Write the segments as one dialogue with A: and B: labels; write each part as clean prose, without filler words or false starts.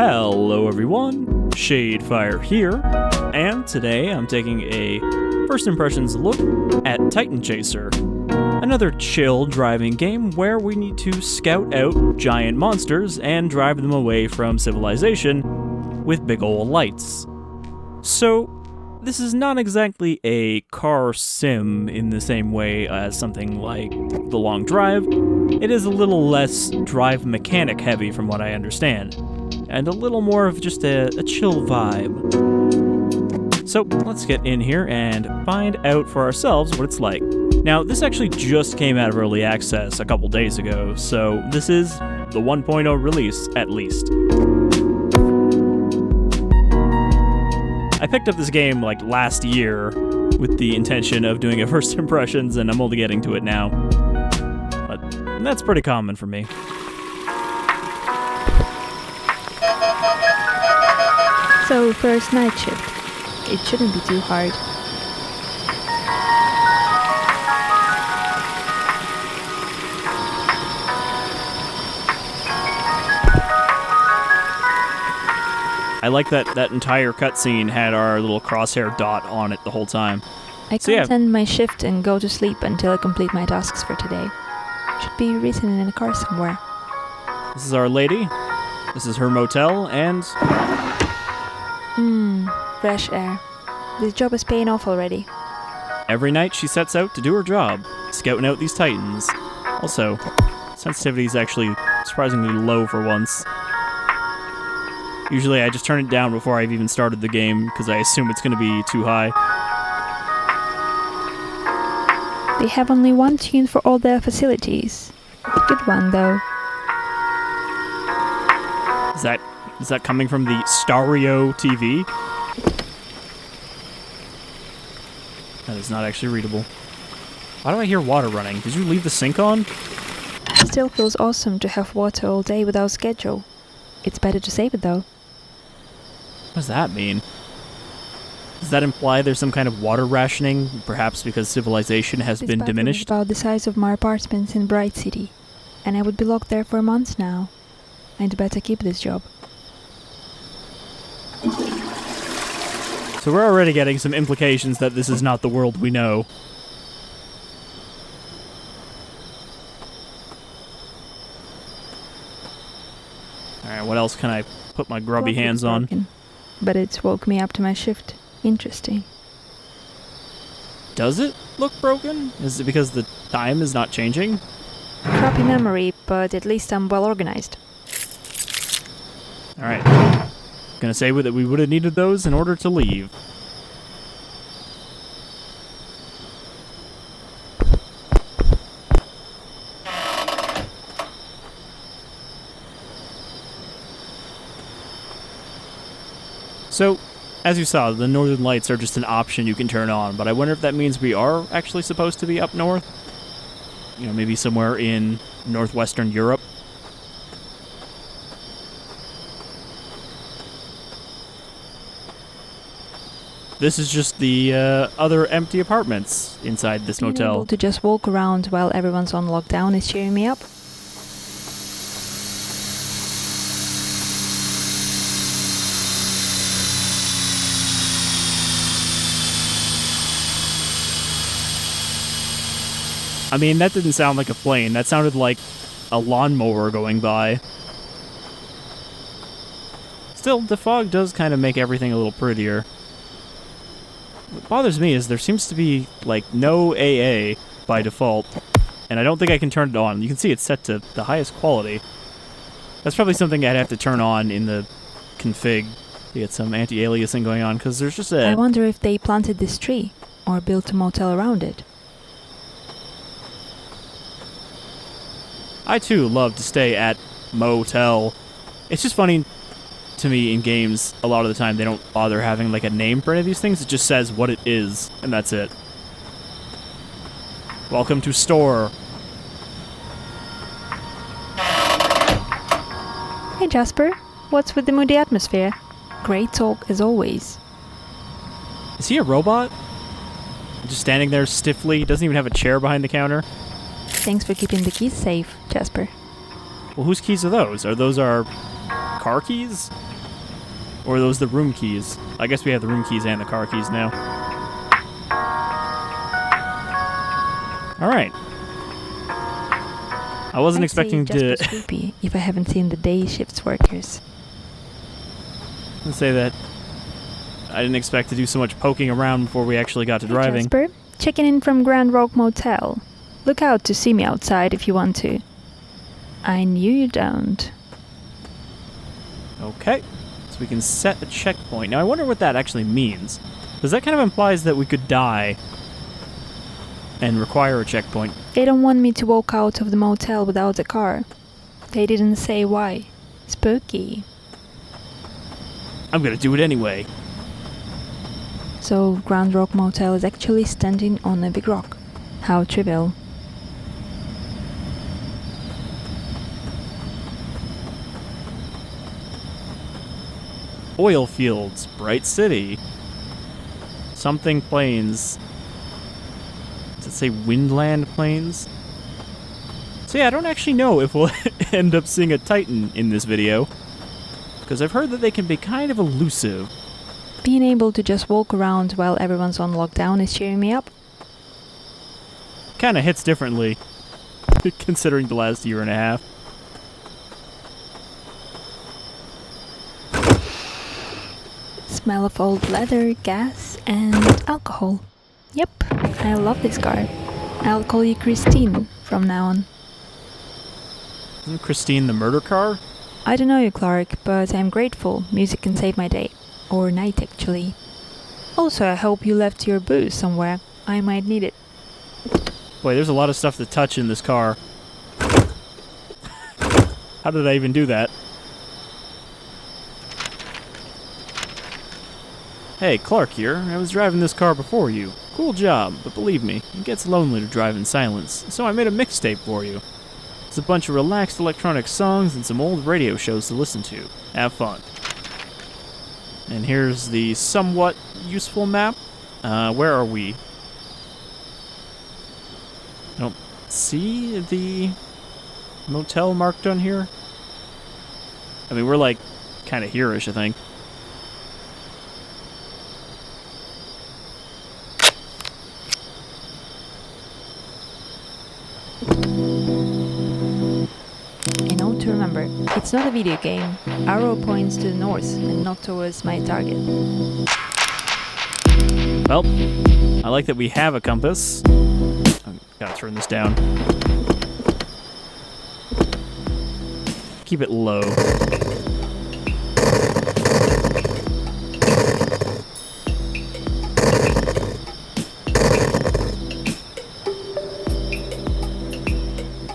A: Hello everyone, Shadefire here, and today I'm taking a first impressions look at Titan Chaser, another chill driving game where we need to scout out giant monsters and drive them away from civilization with big ol' lights. So, this is not exactly a car sim in the same way as something like The Long Drive. It is a little less drive mechanic heavy from what I understand, and a little more of just a chill vibe. So let's get in here and find out for ourselves what it's like. Now, this actually just came out of early access a couple days ago, so this is the 1.0 release at least. I picked up this game like last year with the intention of doing a first impressions, and I'm only getting to it now. But that's pretty common for me.
B: So, first night shift. It shouldn't be too hard.
A: I like that entire cutscene had our little crosshair dot on it the whole time.
B: I can't end my shift and go to sleep until I complete my tasks for today. Should be written in a car somewhere.
A: This is our lady. This is her motel, and...
B: fresh air. This job is paying off already.
A: Every night she sets out to do her job, scouting out these titans. Also, sensitivity is actually surprisingly low for once. Usually I just turn it down before I've even started the game, because I assume it's going to be too high.
B: They have only one tune for all their facilities. Good one, though.
A: Is that coming from the Stereo TV? That is not actually readable. Why do I hear water running? Did you leave the sink on?
B: It still feels awesome to have water all day without schedule. It's better to save it, though.
A: What does that mean? Does that imply there's some kind of water rationing, perhaps because civilization has been diminished?
B: It's about the size of my apartments in Bright City, and I would be locked there for months now. I'd better keep this job.
A: So we're already getting some implications that this is not the world we know. Alright, what else can I put my grubby hands on?
B: Broken, but it's woke me up to my shift. Interesting.
A: Does it look broken? Is it because the time is not changing?
B: Crappy memory, but at least I'm well organized.
A: Alright. Gonna say that we would have needed those in order to leave. So, as you saw, the northern lights are just an option you can turn on, but I wonder if that means we are actually supposed to be up north? You know, maybe somewhere in northwestern Europe? This is just the other empty apartments inside this motel.
B: Being able to just walk around while everyone's on lockdown is cheering me up.
A: I mean, that didn't sound like a plane. That sounded like a lawnmower going by. Still, the fog does kind of make everything a little prettier. What bothers me is there seems to be, like, no AA by default, and I don't think I can turn it on. You can see it's set to the highest quality. That's probably something I'd have to turn on in the config to get some anti-aliasing going on, because there's just a...
B: I wonder if they planted this tree, or built a motel around it.
A: I, too, love to stay at motel. It's just funny to me in games, a lot of the time, they don't bother having, like, a name for any of these things. It just says what it is, and that's it. Welcome to store.
B: Hey, Jasper. What's with the moody atmosphere? Great talk, as always.
A: Is he a robot? Just standing there stiffly, doesn't even have a chair behind the counter?
B: Thanks for keeping the keys safe, Jasper.
A: Well, whose keys are those? Are those our car keys? Or are those the room keys? I guess we have the room keys and the car keys now. Alright. I wasn't expecting to...
B: Just creepy if I haven't seen the day shifts workers.
A: Let's say that I didn't expect to do so much poking around before we actually got to driving.
B: Jasper, checking in from Grand Rock Motel. Look out to see me outside if you want to. I knew you don't.
A: Okay. So we can set a checkpoint. Now I wonder what that actually means. Because that kind of implies that we could die and require a checkpoint.
B: They don't want me to walk out of the motel without a car. They didn't say why. Spooky.
A: I'm gonna do it anyway.
B: So Grand Rock Motel is actually standing on a big rock. How trivial.
A: Oil fields, Bright City. Something plains. Does it say Windland Plains? So yeah, I don't actually know if we'll end up seeing a Titan in this video. Because I've heard that they can be kind of elusive.
B: Being able to just walk around while everyone's on lockdown is cheering me up.
A: Kind of hits differently, considering the last year and a half.
B: Smell of old leather, gas, and alcohol. Yep, I love this car. I'll call you Christine from now on.
A: Isn't Christine the murder car?
B: I don't know you, Clark, but I'm grateful. Music can save my day. Or night, actually. Also, I hope you left your booze somewhere. I might need it.
A: Boy, there's a lot of stuff to touch in this car. How did I even do that? Hey, Clark here. I was driving this car before you. Cool job, but believe me, it gets lonely to drive in silence, so I made a mixtape for you. It's a bunch of relaxed electronic songs and some old radio shows to listen to. Have fun. And here's the somewhat useful map. Where are we? I don't see the motel marked on here. I mean, we're like kind of here-ish, I think.
B: A note to remember, it's not a video game. Arrow points to the north and not towards my target.
A: Well, I like that we have a compass. I've gotta turn this down. Keep it low.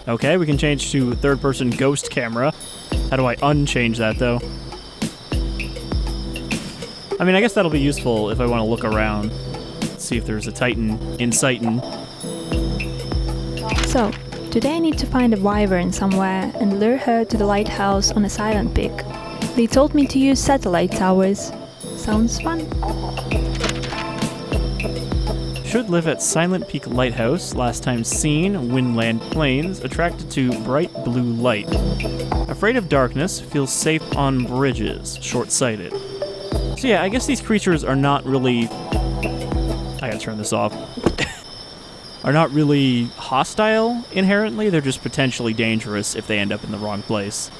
A: Okay, we can change to third-person ghost camera. How do I unchange that, though? I mean, I guess that'll be useful if I want to look around. See if there's a Titan in sightin'.
B: So, today I need to find a wyvern somewhere and lure her to the lighthouse on a silent peak. They told me to use satellite towers. Sounds fun.
A: Should live at Silent Peak Lighthouse, last time seen, Windland Plains, attracted to bright blue light. Afraid of darkness, feels safe on bridges, short-sighted. So yeah, I guess these creatures are not really... I gotta turn this off. Are not really hostile inherently, they're just potentially dangerous if they end up in the wrong place.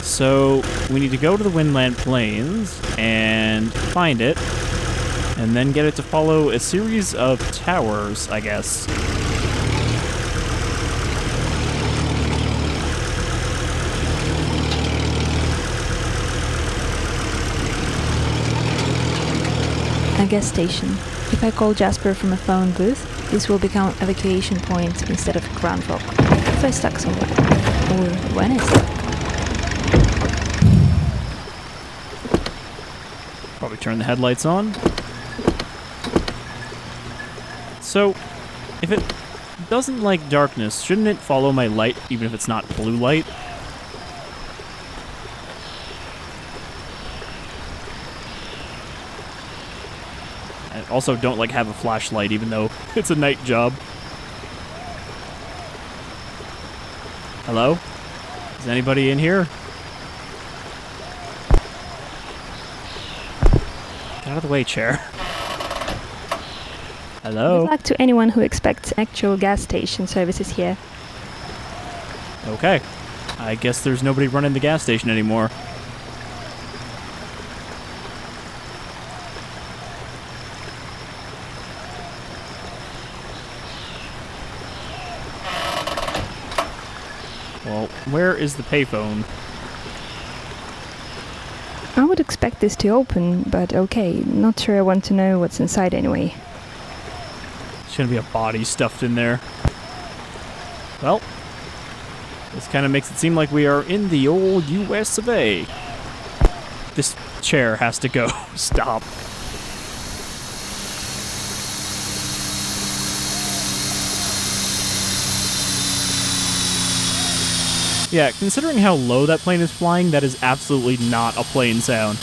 A: So we need to go to the Windland Plains and find it, and then get it to follow a series of towers, I guess.
B: A gas station. If I call Jasper from a phone booth, this will become evacuation point instead of Grand Rock. If I stuck somewhere. Or when I stuck.
A: Probably turn the headlights on. So, if it doesn't like darkness, shouldn't it follow my light even if it's not blue light? also don't like have a flashlight even though it's a night job. Hello? Is anybody in here? Get out of the way, chair. Hello?
B: Good luck to anyone who expects actual gas station services here.
A: Okay. I guess there's nobody running the gas station anymore. Well, where is the payphone?
B: I would expect this to open, but okay, not sure I want to know what's inside anyway.
A: There's gonna be a body stuffed in there. Well, this kind of makes it seem like we are in the old US of A. This chair has to go. Stop. Yeah, considering how low that plane is flying, that is absolutely not a plane sound.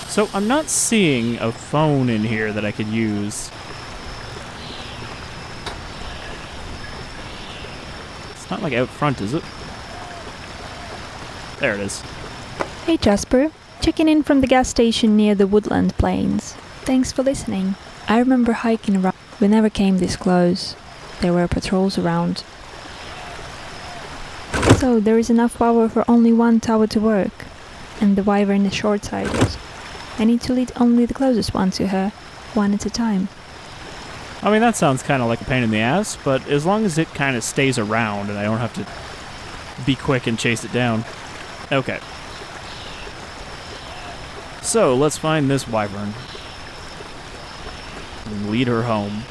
A: So I'm not seeing a phone in here that I could use. It's not like out front, is it? There it is.
B: Hey Jasper, checking in from the gas station near the woodland plains. Thanks for listening. I remember hiking around. We never came this close. There were patrols around. So there is enough power for only one tower to work, and the wyvern is short-sighted. I need to lead only the closest one to her, one at a time.
A: I mean, that sounds kind of like a pain in the ass, but as long as it kind of stays around and I don't have to be quick and chase it down. Okay. So, let's find this wyvern and lead her home.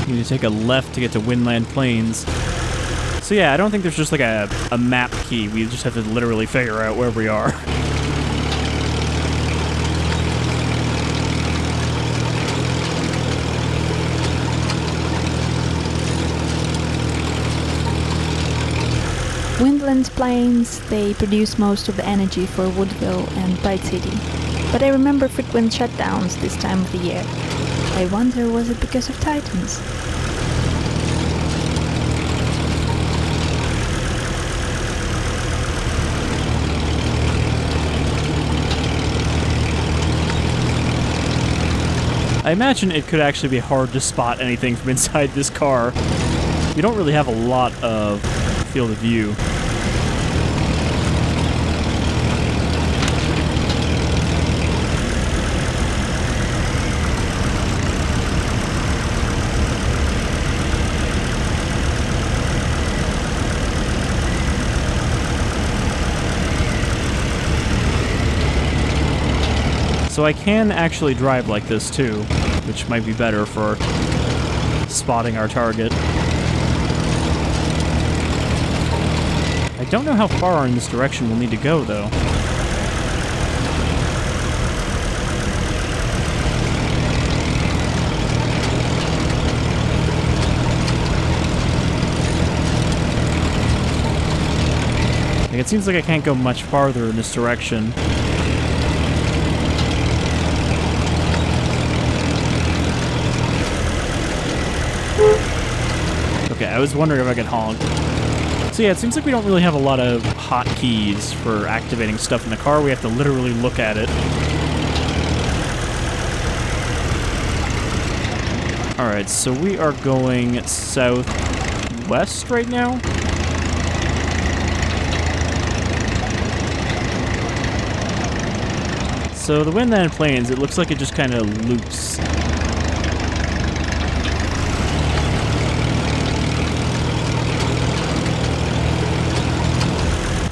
A: You need to take a left to get to Windland Plains. So yeah, I don't think there's just like a map key. We just have to literally figure out where we are.
B: Windland Plains, they produce most of the energy for Woodville and Bright City. But I remember frequent shutdowns this time of the year. I wonder, was it because of Titans?
A: I imagine it could actually be hard to spot anything from inside this car. We don't really have a lot of field of view. So I can actually drive like this too, which might be better for spotting our target. I don't know how far in this direction we'll need to go, though. Like, it seems like I can't go much farther in this direction. Okay, I was wondering if I could honk. So yeah, it seems like we don't really have a lot of hotkeys for activating stuff in the car. We have to literally look at it. Alright, so we are going southwest right now. So the Windland Plains, it looks like it just kind of loops.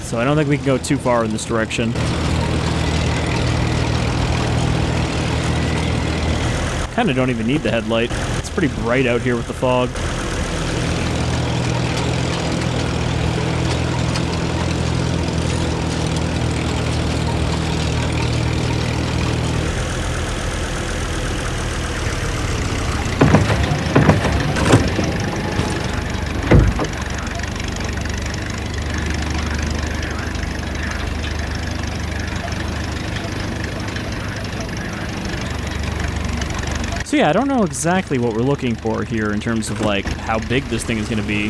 A: So I don't think we can go too far in this direction. Kinda don't even need the headlight. It's pretty bright out here with the fog. yeah, I don't know exactly what we're looking for here in terms of like how big this thing is going to be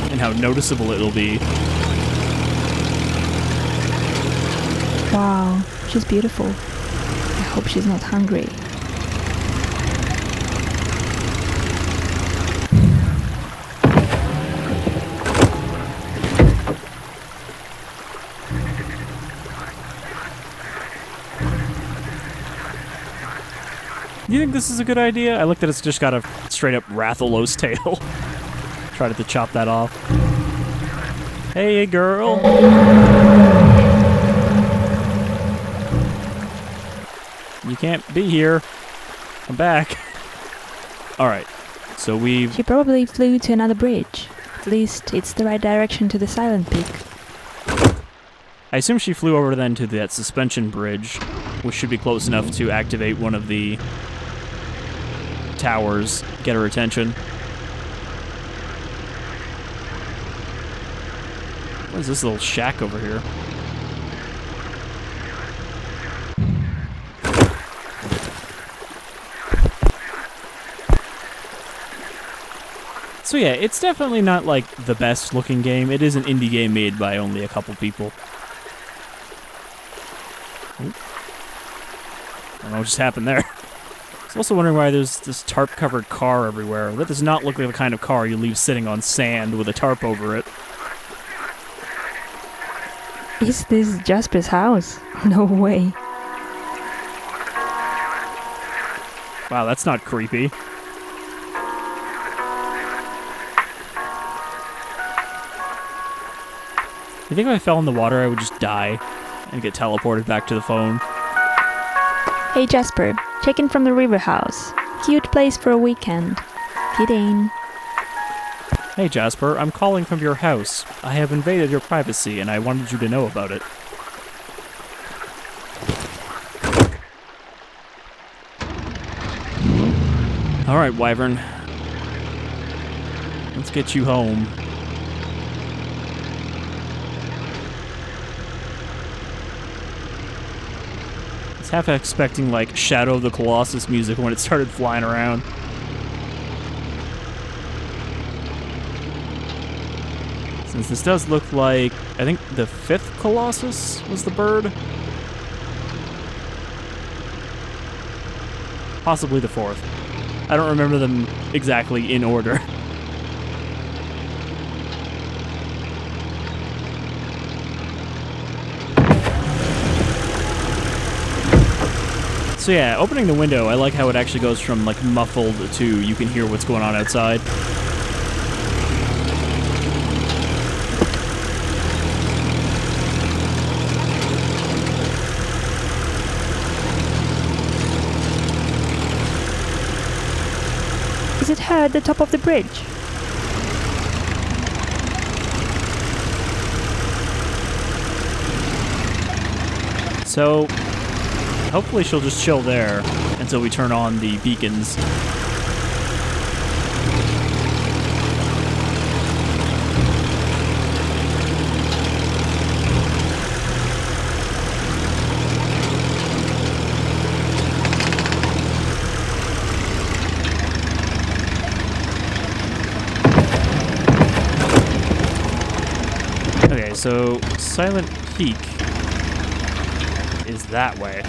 A: and how noticeable it'll be.
B: Wow, she's beautiful. I hope she's not hungry.
A: You think this is a good idea? I looked at it's just got a straight up Rathalos tail. Tried to chop that off. Hey, girl. You can't be here. I'm back. Alright, so we've...
B: She probably flew to another bridge. At least it's the right direction to the Silent Peak.
A: I assume she flew over then to that suspension bridge, which should be close enough to activate one of the towers, get her attention. What is this little shack over here? So yeah, it's definitely not like the best looking game. It is an indie game made by only a couple people. Oop. I don't know what just happened there. I was also wondering why there's this tarp-covered car everywhere. That does not look like the kind of car you leave sitting on sand with a tarp over it.
B: Is this Jasper's house? No way.
A: Wow, that's not creepy. You think if I fell in the water, I would just die and get teleported back to the phone?
B: Hey Jasper, check-in from the river house. Cute place for a weekend. Kidding.
A: Hey Jasper, I'm calling from your house. I have invaded your privacy and I wanted you to know about it. Alright, wyvern. Let's get you home. I was half expecting like Shadow of the Colossus music when it started flying around. Since this does look like, I think the 5th Colossus was the bird. Possibly the 4th. I don't remember them exactly in order. So yeah, opening the window, I like how it actually goes from like muffled to you can hear what's going on outside.
B: Is it her at the top of the bridge?
A: So, hopefully she'll just chill there until we turn on the beacons. Okay, so Silent Peak is that way.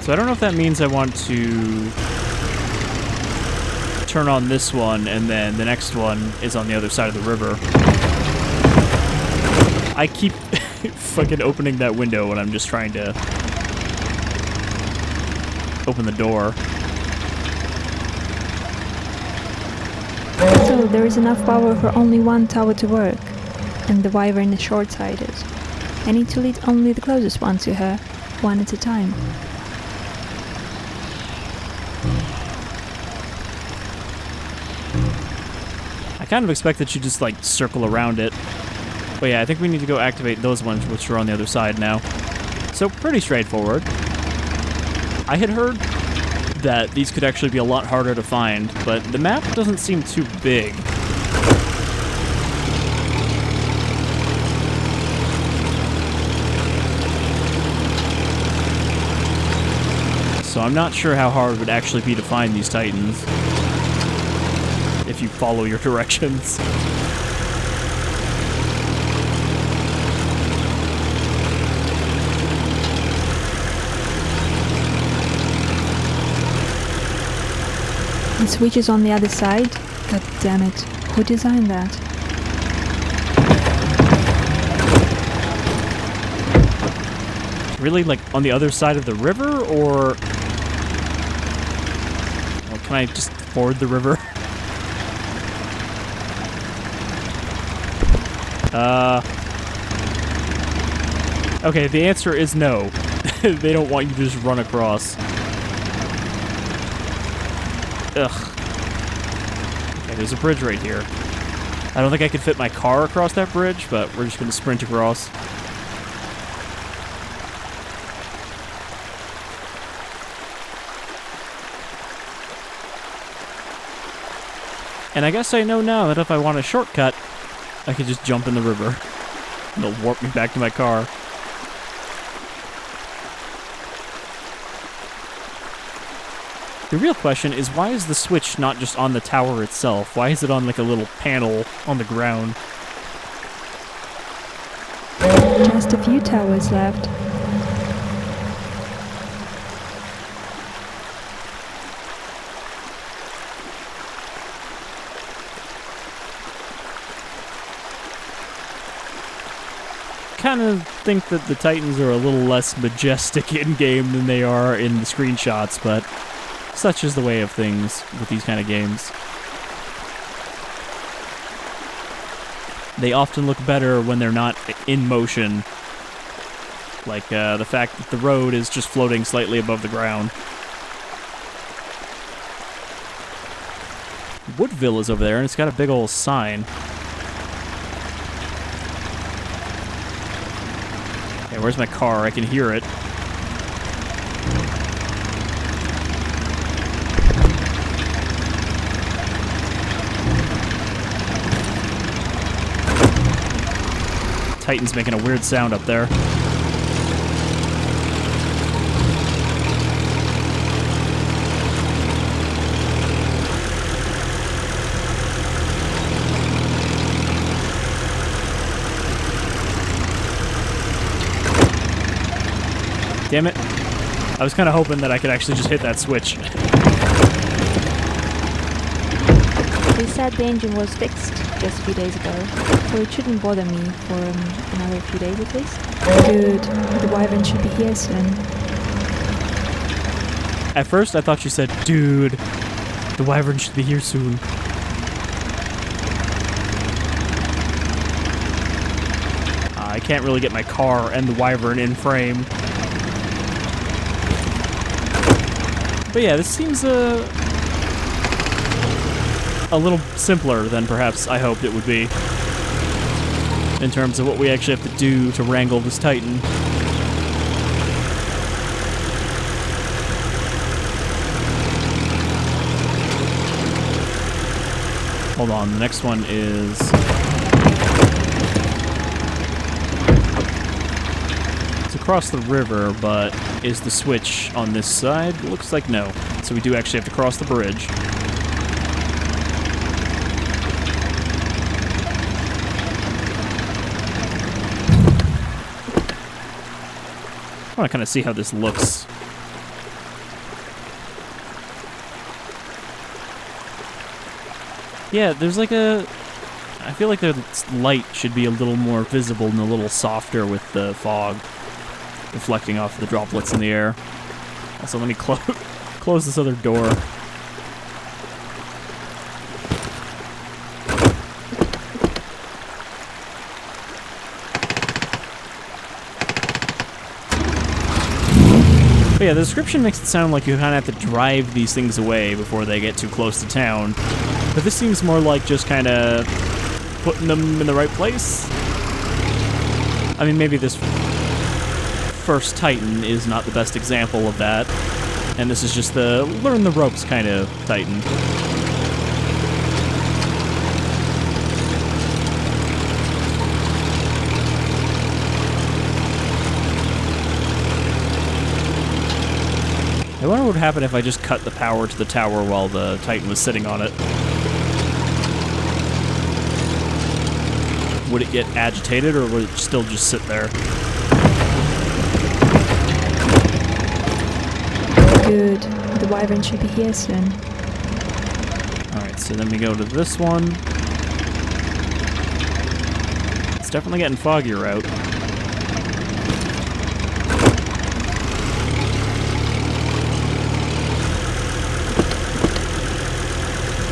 A: So I don't know if that means I want to turn on this one and then the next one is on the other side of the river. I keep fucking opening that window when I'm just trying to open the door.
B: So there is enough power for only one tower to work, and the wyvern is short-sighted. I need to lead only the closest one to her, one at a time.
A: I kind of expect that you just like circle around it. But yeah, I think we need to go activate those ones which are on the other side now. So pretty straightforward. I had heard that these could actually be a lot harder to find, but the map doesn't seem too big. So I'm not sure how hard it would actually be to find these titans if you follow your directions.
B: The switch is on the other side? God damn it. Who designed that?
A: Really, like, on the other side of the river, or... Well, can I just ford the river? Okay, the answer is no. They don't want you to just run across. Ugh. Okay, there's a bridge right here. I don't think I could fit my car across that bridge, but we're just gonna sprint across. And I guess I know now that if I want a shortcut, I could just jump in the river. It'll warp me back to my car. The real question is, why is the switch not just on the tower itself? Why is it on like a little panel on the ground?
B: Just a few towers left.
A: Kind of think that the Titans are a little less majestic in-game than they are in the screenshots, but such is the way of things with these kind of games. They often look better when they're not in motion, like the fact that the road is just floating slightly above the ground. Woodville is over there, and it's got a big old sign. Okay, where's my car? I can hear it. Titan's making a weird sound up there. Damn it. I was kind of hoping that I could actually just hit that switch.
B: They said the engine was fixed just a few days ago, so it shouldn't bother me for another few days at least. Good. The wyvern should be here soon.
A: At first, I thought you said, dude, the wyvern should be here soon. I can't really get my car and the wyvern in frame. But yeah, this seems a little simpler than perhaps I hoped it would be, in terms of what we actually have to do to wrangle this Titan. Hold on, the next one is... It's across the river, but is the switch on this side? Looks like no. So we do actually have to cross the bridge. I want to kind of see how this looks. Yeah, there's like a... I feel like the light should be a little more visible and a little softer with the fog reflecting off the droplets in the air. Also, let me close this other door. But yeah, the description makes it sound like you kind of have to drive these things away before they get too close to town. But this seems more like just kind of putting them in the right place. I mean, maybe this first Titan is not the best example of that, And this is just the learn the ropes kind of Titan. I wonder what would happen if I just cut the power to the tower while the Titan was sitting on it. Would it get agitated, or would it still just sit there?
B: Good. The wyvern should be here soon.
A: Alright, so then we go to this one. It's definitely getting foggier out.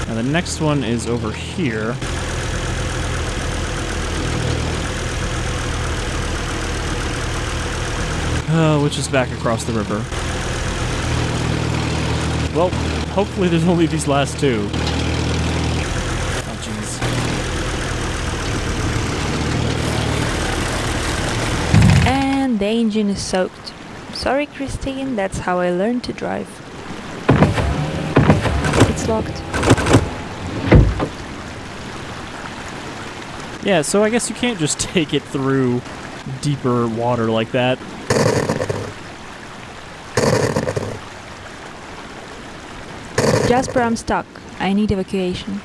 A: Now the next one is over here. Which is back across the river. Well, hopefully there's only these last two. Oh, jeez.
B: And the engine is soaked. Sorry, Christine, that's how I learned to drive. It's locked.
A: Yeah, so I guess you can't just take it through deeper water like that.
B: Jasper, I'm stuck. I need evacuation.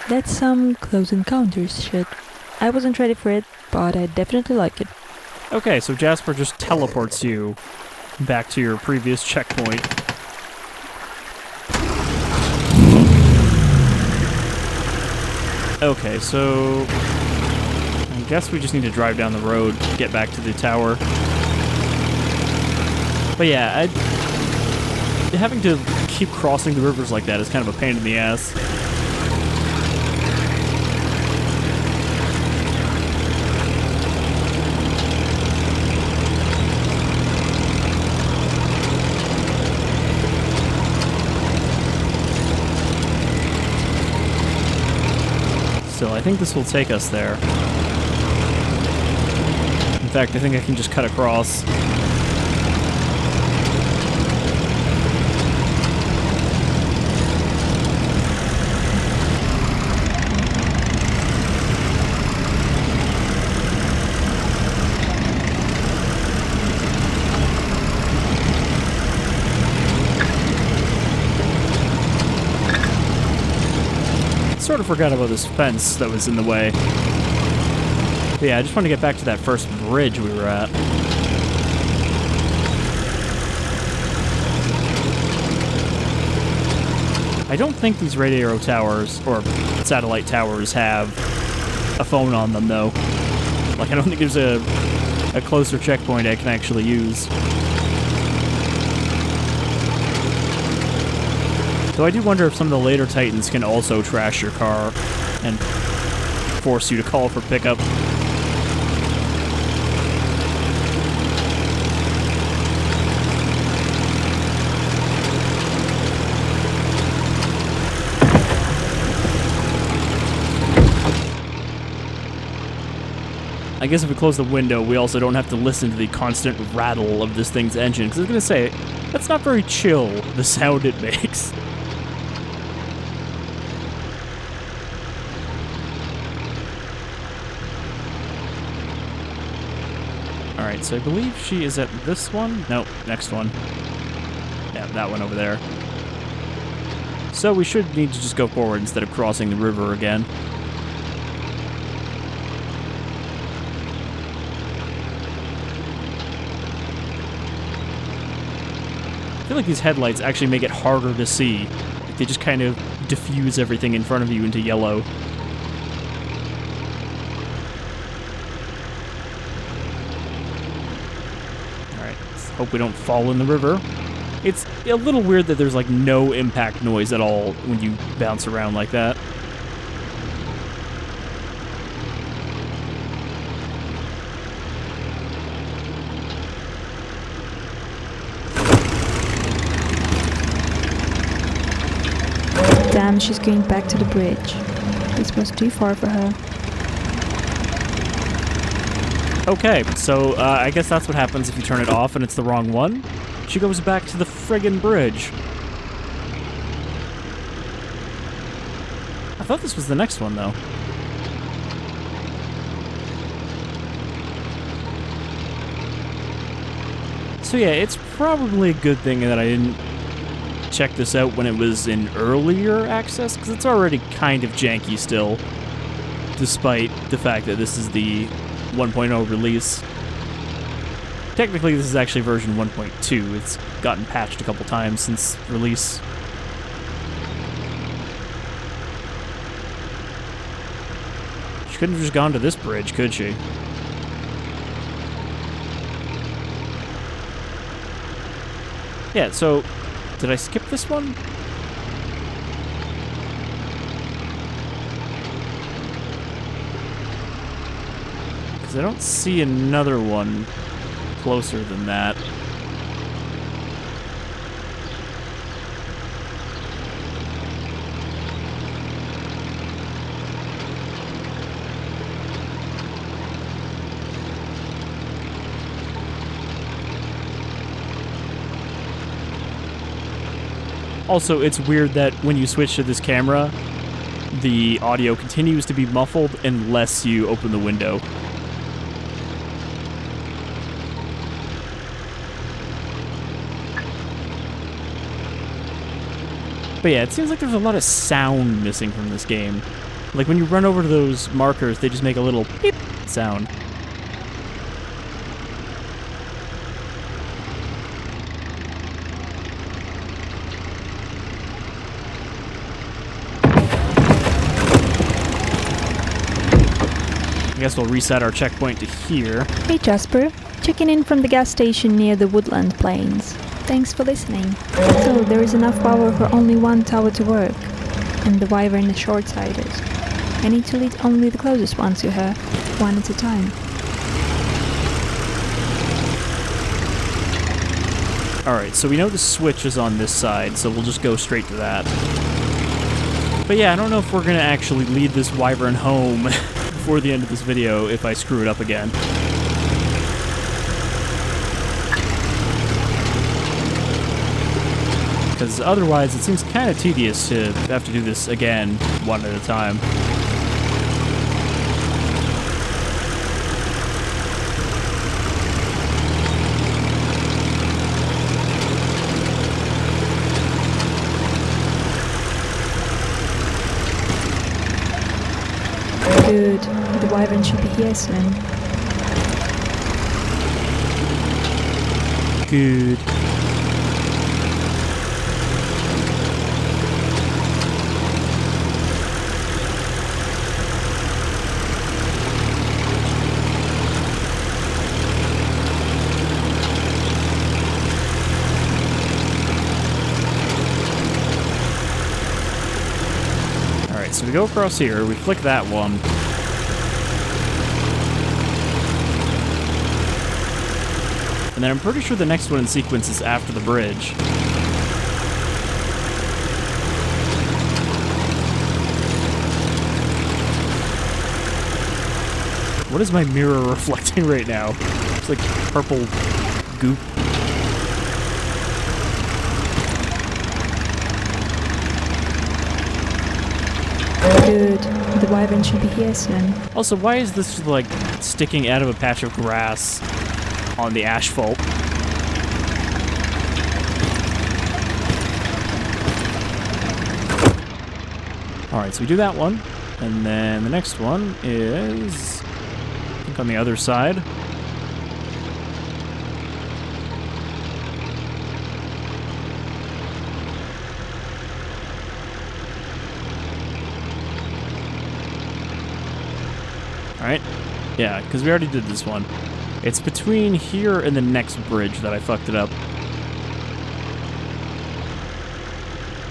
B: That's some close encounters shit. I wasn't ready for it, but I definitely like it.
A: Okay, so Jasper just teleports you back to your previous checkpoint. Okay, so I guess we just need to drive down the road, get back to the tower. But yeah, having to keep crossing the rivers like that is kind of a pain in the ass. Still, I think this will take us there. In fact, I think I can just cut across. Sort of forgot about this fence that was in the way. But yeah, I just want to get back to that first bridge we were at. I don't think these radio towers, or satellite towers, have a phone on them, though. Like, I don't think there's a closer checkpoint I can actually use. Though I do wonder if some of the later Titans can also trash your car and force you to call for pickup. I guess if we close the window, we also don't have to listen to the constant rattle of this thing's engine, because I was going to say, that's not very chill, the sound it makes. Alright, so I believe she is at this one? Nope, next one. Yeah, that one over there. So we should need to just go forward instead of crossing the river again. I feel like these headlights actually make it harder to see. Like they just kind of diffuse everything in front of you into yellow. Hope we don't fall in the river. It's a little weird that there's like no impact noise at all when you bounce around like that.
B: Damn, she's going back to the bridge. This was too far for her.
A: Okay, so I guess that's what happens if you turn it off and it's the wrong one. She goes back to the friggin' bridge. I thought this was the next one, though. So yeah, it's probably a good thing that I didn't check this out when it was in earlier access, because it's already kind of janky still, despite the fact that this is the 1.0 release. Technically, this is actually version 1.2. It's gotten patched a couple times since release. She couldn't have just gone to this bridge, could she? Yeah, so did I skip this one? Because I don't see another one closer than that. Also, it's weird that when you switch to this camera, the audio continues to be muffled unless you open the window. But yeah, it seems like there's a lot of sound missing from this game. Like when you run over to those markers, they just make a little beep sound. I guess we'll reset our checkpoint to here.
B: Hey Jasper, checking in from the gas station near the woodland plains. Thanks for listening. So, there is enough power for only one tower to work, and the wyvern is short-sighted. I need to lead only the closest one to her, one at a time.
A: Alright, so we know the switch is on this side, so we'll just go straight to that. But yeah, I don't know if we're gonna actually lead this wyvern home before the end of this video if I screw it up again. Because otherwise it seems kind of tedious to have to do this again, one at a time.
B: Good, the wyvern should be here soon.
A: Good. So we go across here, we flick that one. And then I'm pretty sure the next one in sequence is after the bridge. What is my mirror reflecting right now? It's like purple goop.
B: Good. The wyvern should be here soon.
A: Also, why is this like sticking out of a patch of grass on the asphalt? Alright, so we do that one. And then the next one is, I think, on the other side. Alright, yeah, because we already did this one. It's between here and the next bridge that I fucked it up.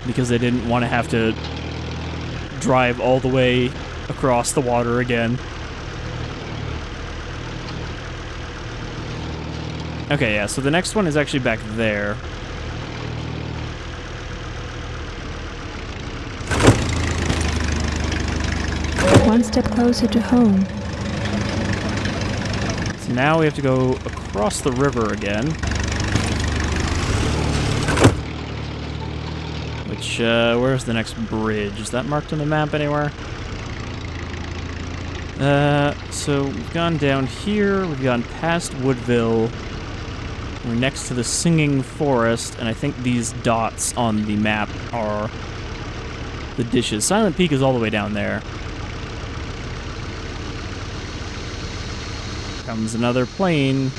A: Because I didn't want to have to drive all the way across the water again. Okay, yeah, so the next one is actually back there.
B: One step closer to home.
A: now we have to go across the river again. Which, where's the next bridge? Is that marked on the map anywhere? So we've gone down here, we've gone past Woodville, we're next to the Singing Forest, and I think these dots on the map are the dishes. Silent Peak is all the way down there. Comes another plane.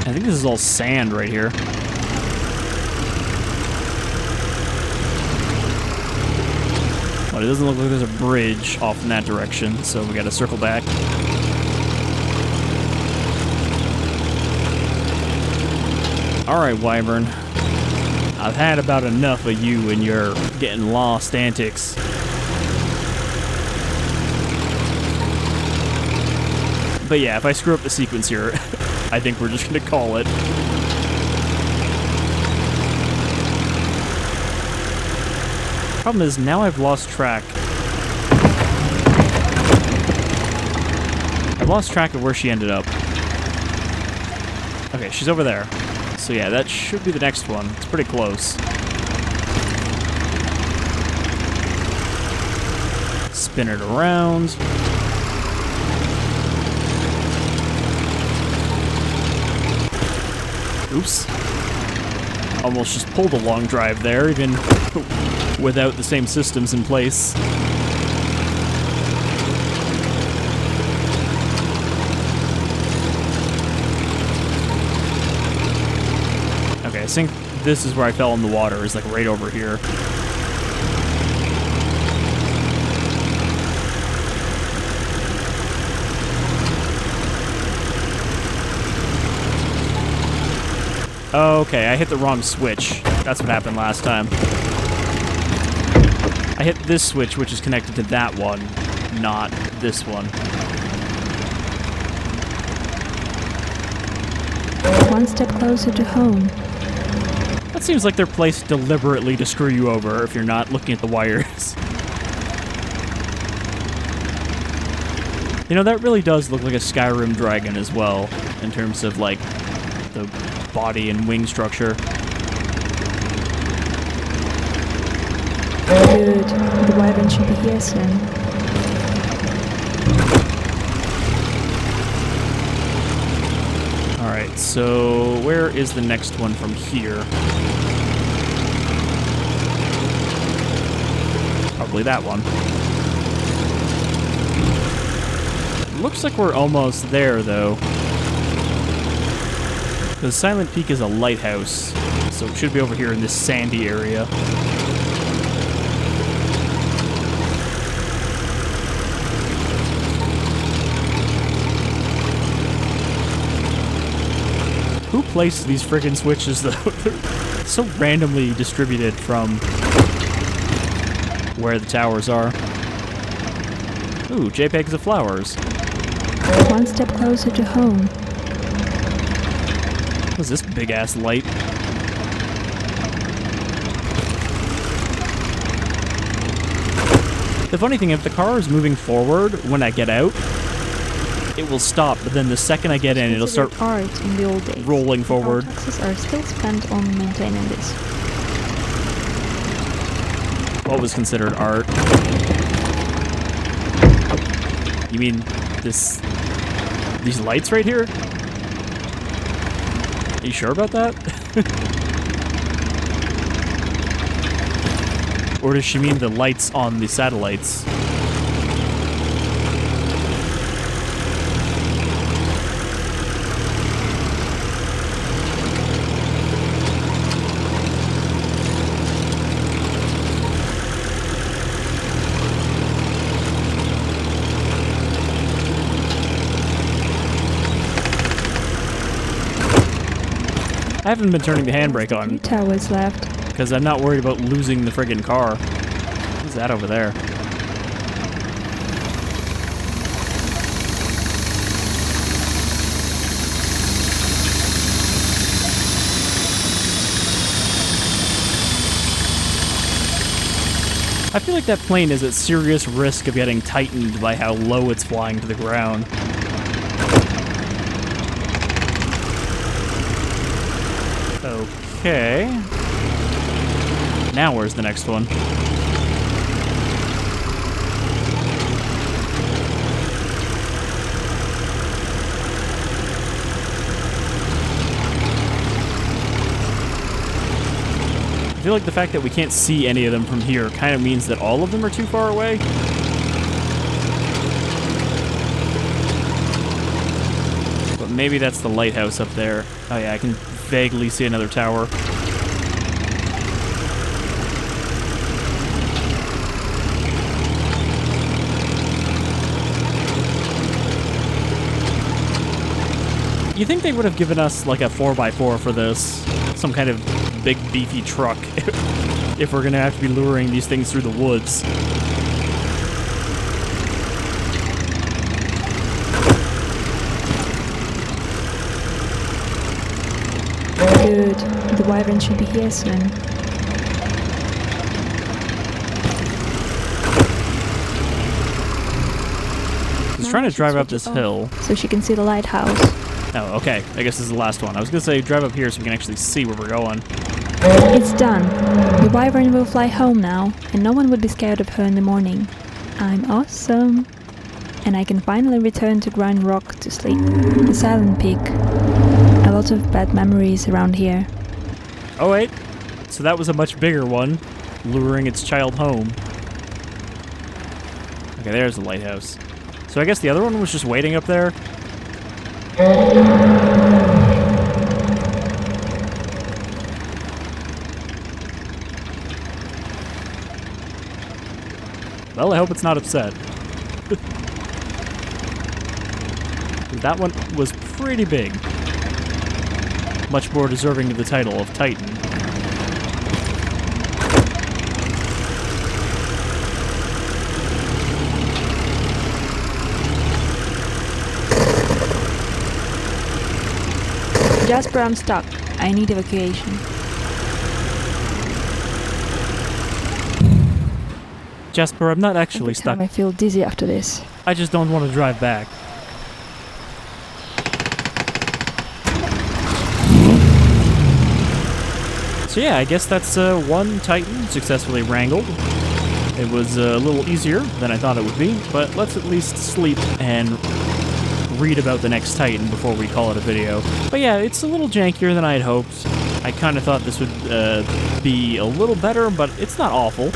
A: I think this is all sand right here. Well, it doesn't look like there's a bridge off in that direction, so we gotta circle back. Alright, Wyvern. I've had about enough of you and your getting lost antics. But yeah, if I screw up the sequence here, I think we're just gonna call it. Problem is, now I've lost track. I've lost track of where she ended up. Okay, she's over there. So yeah, that should be the next one. It's pretty close. Spin it around. Oops. Almost just pulled a long drive there, even without the same systems in place. Okay, I think this is where I fell in the water, is like right over here. Okay, I hit the wrong switch. That's what happened last time. I hit this switch, which is connected to that one, not this one.
B: One step closer to home.
A: That seems like they're placed deliberately to screw you over if you're not looking at the wires. You know, that really does look like a Skyrim dragon as well, in terms of, like, the body and wing structure.
B: Good. The wyvern should be here soon.
A: Alright, so where is the next one from here? Probably that one. Looks like we're almost there, though. Because Silent Peak is a lighthouse, so it should be over here in this sandy area. Who placed these friggin' switches, though? They're so randomly distributed from where the towers are. Ooh, JPEGs of flowers.
B: One step closer to home.
A: What's this big-ass light? The funny thing, if the car is moving forward when I get out, it will stop, but then the second I get in, it'll start
B: art in the old days.
A: rolling forward.
B: Our taxes are still spent on maintaining this.
A: What was considered art? You mean these lights right here? Are you sure about that? Or does she mean the lights on the satellites? I haven't been turning the handbrake on.
B: 2 towers left.
A: Because I'm not worried about losing the friggin' car. What's that over there? I feel like that plane is at serious risk of getting tightened by how low it's flying to the ground. Okay. Now where's the next one? I feel like the fact that we can't see any of them from here kind of means that all of them are too far away. But maybe that's the lighthouse up there. Oh yeah, I can vaguely see another tower. You think they would have given us like a 4x4 for this? Some kind of big beefy truck if we're gonna have to be luring these things through the woods.
B: Good. The wyvern should be here soon.
A: He's trying to drive up this hill.
B: So she can see the lighthouse.
A: Oh, okay. I guess this is the last one. I was gonna say drive up here so we can actually see where we're going.
B: It's done. The wyvern will fly home now, and no one would be scared of her in the morning. I'm awesome. And I can finally return to Grind Rock to sleep. The Silent Peak. A lot of bad memories around here.
A: Oh wait, so that was a much bigger one, luring its child home. Okay, there's the lighthouse. So I guess the other one was just waiting up there? Well, I hope it's not upset. That one was pretty big. Much more deserving of the title of Titan.
B: Jasper, I'm stuck. I need evacuation.
A: Jasper, I'm not actually
B: Every
A: stuck.
B: time I feel dizzy after this.
A: I just don't want to drive back. So yeah, I guess that's one Titan successfully wrangled. It was a little easier than I thought it would be, but let's at least sleep and read about the next Titan before we call it a video. But yeah, it's a little jankier than I had hoped. I kind of thought this would be a little better, but it's not awful.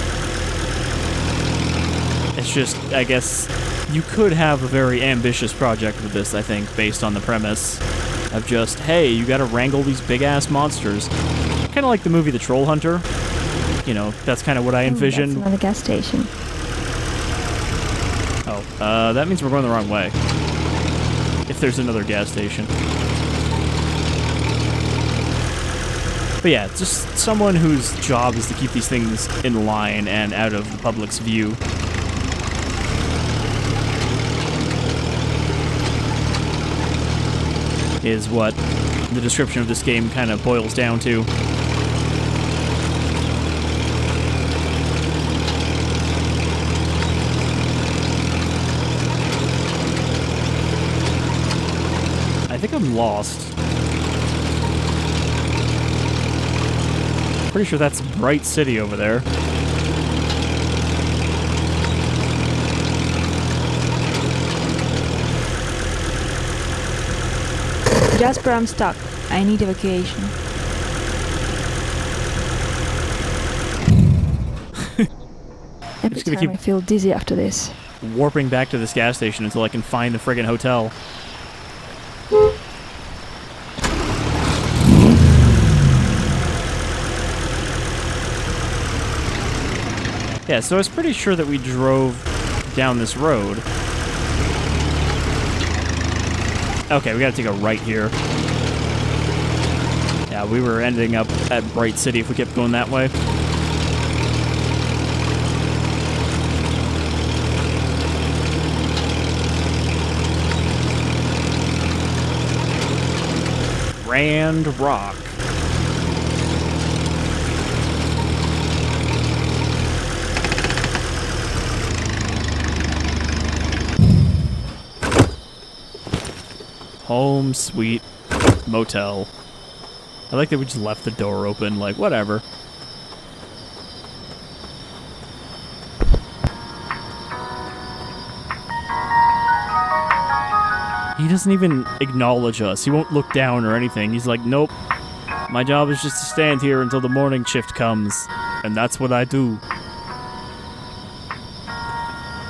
A: It's just, I guess, you could have a very ambitious project with this, I think, based on the premise of just, hey, you gotta wrangle these big-ass monsters. Kind of like the movie The Troll Hunter. You know, that's kind of what I envisioned.
B: That's another gas station.
A: Oh, that means we're going the wrong way. If there's another gas station. But yeah, just someone whose job is to keep these things in line and out of the public's view. Is what the description of this game kind of boils down to. I think I'm lost. Pretty sure that's Bright City over there.
B: Jasper, I'm stuck. I need evacuation. Every time
A: keep
B: I feel dizzy after this.
A: Warping back to this gas station until I can find the friggin' hotel. Yeah, so I was pretty sure that we drove down this road. Okay, we gotta take a right here. Yeah, we were ending up at Bright City if we kept going that way. Grand Rock. Home sweet motel. I like that we just left the door open, like, whatever. He doesn't even acknowledge us. He won't look down or anything. He's like, nope. My job is just to stand here until the morning shift comes. And that's what I do.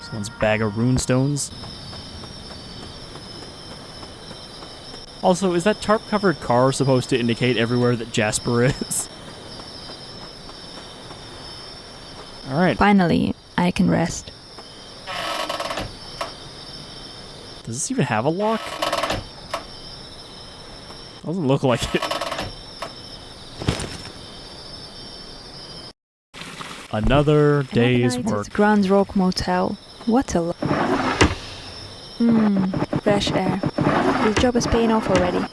A: Someone's bag of runestones. Also, is that tarp-covered car supposed to indicate everywhere that Jasper is? Alright.
B: Finally, I can rest.
A: Does this even have a lock? Doesn't look like it. Another day's work.
B: Grand Rock Motel. What a fresh air. This job is paying off already.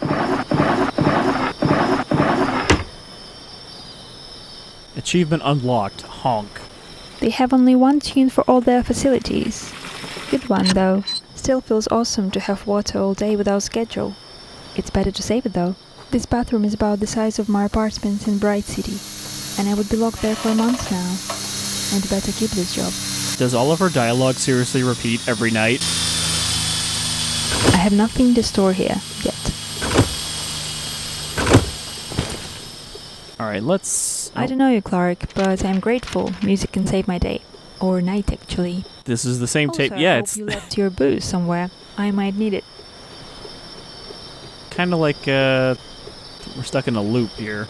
A: Achievement unlocked. Honk.
B: They have only one tune for all their facilities. Good one, though. Still feels awesome to have water all day without schedule. It's better to save it, though. This bathroom is about the size of my apartment in Bright City, and I would be locked there for a month now. I'd better keep this job.
A: Does all of her dialogue seriously repeat every night?
B: I have nothing to store here, yet.
A: Alright, let's...
B: I don't know you, Clark, but I'm grateful. Music can save my day. Or night, actually.
A: This is the same tape.
B: Also,
A: Yeah,
B: I
A: it's
B: hope you left your booze somewhere. I might need it.
A: kind of like, we're stuck in a loop here.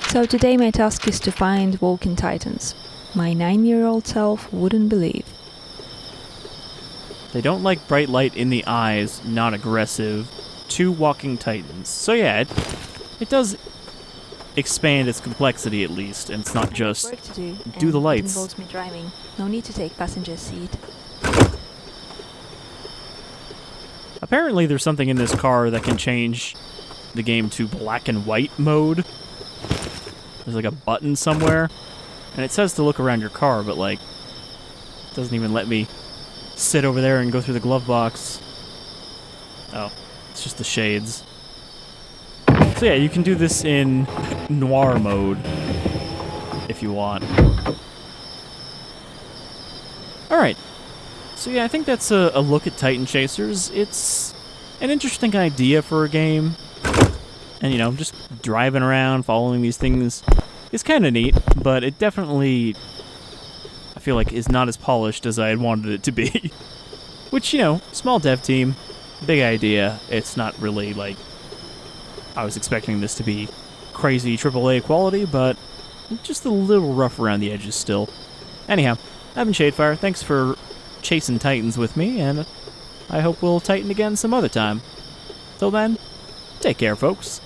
B: So today my task is to find walking titans. My 9-year-old self wouldn't believe.
A: They don't like bright light in the eyes, not aggressive. 2 walking titans. So yeah, it does expand its complexity at least, and it's not just
B: work to
A: do the
B: and
A: lights.
B: It involves me driving. No need to take passenger seat.
A: Apparently there's something in this car that can change the game to black and white mode. There's like a button somewhere, and it says to look around your car, but like, it doesn't even let me sit over there and go through the glove box. Oh, it's just the shades. So yeah, you can do this in noir mode if you want. Alright, so yeah, I think that's a look at Titan Chasers. It's an interesting idea for a game. And, you know, just driving around, following these things is kind of neat, but it definitely, I feel like, is not as polished as I had wanted it to be. Which, you know, small dev team, big idea. It's not really, like, I was expecting this to be crazy AAA quality, but just a little rough around the edges still. Anyhow, I've been Shadefire. Thanks for chasing Titans with me, and I hope we'll Titan again some other time. Till then, take care, folks.